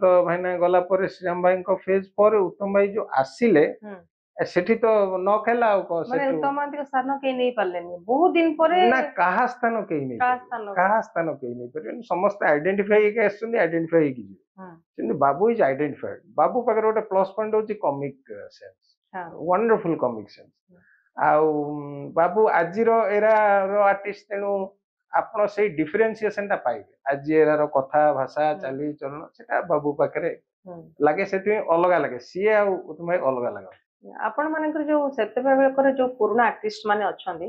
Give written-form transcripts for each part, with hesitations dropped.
तो भाईना गला पर श्रीराम भाई को फेज पर उत्तम भाई जो आसिले सेठी तो न खेला आ को माने सेठी उत्तम महांती को स्थान के नहीं पारलेनी बहुत दिन परे ना कहा स्थान कहीं नहीं कहा स्थान कहीं नहीं पर समस्त आइडेंटिफाई के आछन आइडेंटिफाई की जी बाबू इज आइडेंटिफाइड बाबू पाकर गोटे प्लस पॉइंट होची comic sense wonderful comic sense आउ बाबू आजिर एरा रो आर्टिस्ट तेणु आपण से डिफरेंशिएशन टा पाइबे आज एरार कथा भाषा चाली चलन सेटा बाबू पाखरे लागे से अलग लगे सी तुम अलग लगे आपण मानकर जो सेते बेलकर जो पुराना आर्टिस्ट माने अछंदी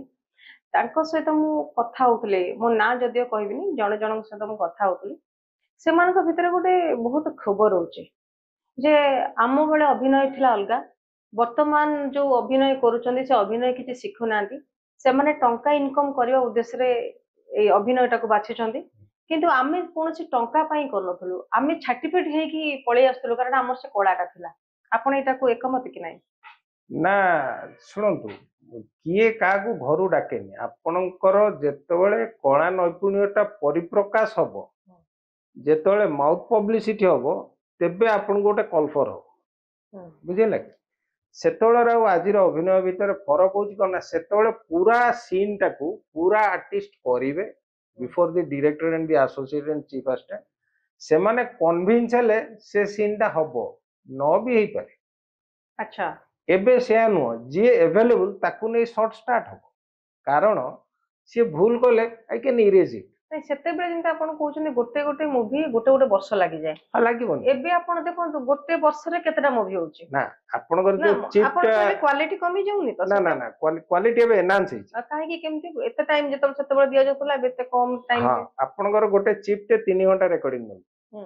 तांको सहित मु कथा होतले मो ना जदियो कहबिनी जण जण सहित मु कथा होतली से मानक भितर गोटे बहुत खबर होचे जे आम बेले अभिनय थिला अलगा वर्तमान जो अभिनय करूचंदी से अभिनय किछि सिखु नांती से माने टंका इनकम करबा उद्देश्य रे ए अभिनयटा को बाछिचंदी किंतु आमे कोनोसी टंका पई करनथलु आमे छाटिपेट हे कि पळे आस्तलु कारण हमर से कोळाटा थिला आपण एटा को एकमत कि नाही ना शुणु किए क्या घर डाकेनि आपणकर जेतबेले कला नैपुण्यता परिप्रकाश हम जेतबेले माउथ पब्लिसिटी हम तेबे आपन गोटे कलफर हो बुझेला कि सेतबेले आज अभिनय भितर फरक होची कोन सेतबेले पूरा सीन टाकू पूरा आर्टिस्ट करिवे before the director and the associate and chief assistant से माने कन्विंस हेले से सीन टा हबो न भी हेई पारे अच्छा एबे से नुह जी एवेलेबल ताकू नहीं शॉर्ट स्टार्ट हो कारण सी भूल कले आई कैन इरेज इट नहीं सेते बेले जिंता आपण कहउछन गोटे गोटे मूवी गोटे गोटे वर्ष लागि जाय हां लागिबोनी एबे आपण देखो गोटे वर्ष रे केतेटा मूवी होउची ना आपण कर जो चिप आपण कहले क्वालिटी कमी जाउनी तो ना ना ना क्वालिटी एबे एनहांस होई काहे कि केमती एते टाइम जेतब सेते बेले दिया जतला एते कम टाइम हां आपण कर गोटे चिप ते 3 घंटा रिकॉर्डिंग न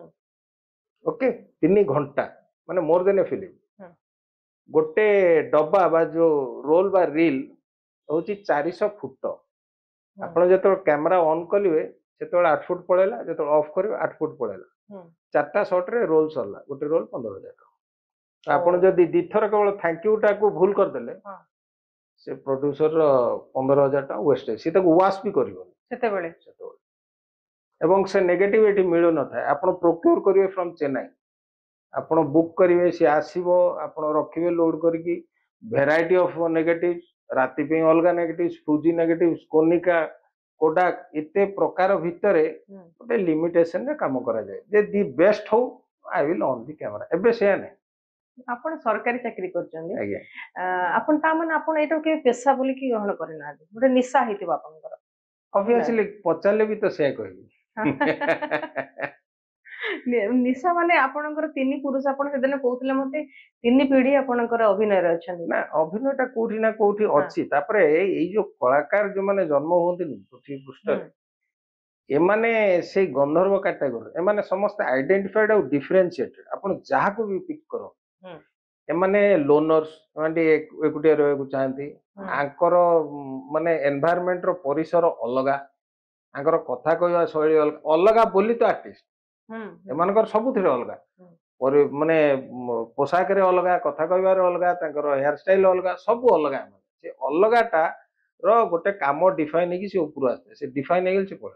ओके 3 घंटा माने मोर देन ए फिल्म गोटे डब्बा बा जो रोल बा रील होची 400 फुट आपण जेतो कैमरा ऑन कलिवे सेतो 8 फुट पळेला जेतो ऑफ करिवे 8 फुट पळेला चारटा शॉट रे रोल सरला गोटे रोल 15000 आपण जदी दिथर केवल थैंक यू टा को भूल कर देले से प्रोड्यूसर 15000 टा वेस्ट है सी तक वाश भी करिवो सेते बेले एवं से नेगेटिविटी मिलु न था आपण प्रोक्योर करिवे फ्रॉम चेन्नई आपण बुक करिवे सी आसीबो आपण रखिवे लोड करके वेराइटी ऑफ नेगेटिव राति पे अलगा negative Fuji negative Konica Kodak इते प्रकार भितरे गोटे लिमिटेशन रे काम करा जाय जे दी बेस्ट हो I will on the camera एबे से ने आपण सरकारी चाकरी करचंदी आज्ञा आपण ता माने आपण एटो के पेशा बोली की ग्रहण करे ना गोटे निशा हेतिबा आपनकर ऑब्वियसली पचाले भी तो से कहबी निशा माने आपनकर तीन पुरुष आपण सेदने कहउतले मते तीन पीढ़ी आपनकर अभिनय रे अछन ना अभिनयटा कोठी ना कोठी अछि तापरे एई जो कलाकार जो माने जन्म होंती पृथ्वी पृष्ठ ए माने से गंधर्व कैटेगरी ए माने समस्त आइडेंटिफाइड और डिफरेंशिएटेड आपण जहा को भी पिक करो ए माने लोनर्स माने एकुटिया रहय को चाहती आंकर माने एनवायरनमेंट रो परिसर अलगा आंकर कथा कहवा शैली अलगा बोली तो आर्टिस्ट एमानकर सबुथिरे अलगा और माने पोशाक रे अलगा कथा कहबार अलगा तांकर हेयर स्टाइल अलगा सब अलगा से अलगाटा रो गोटे काम डिफाइन कि से ऊपर आसे से डिफाइन हेगल से पड़े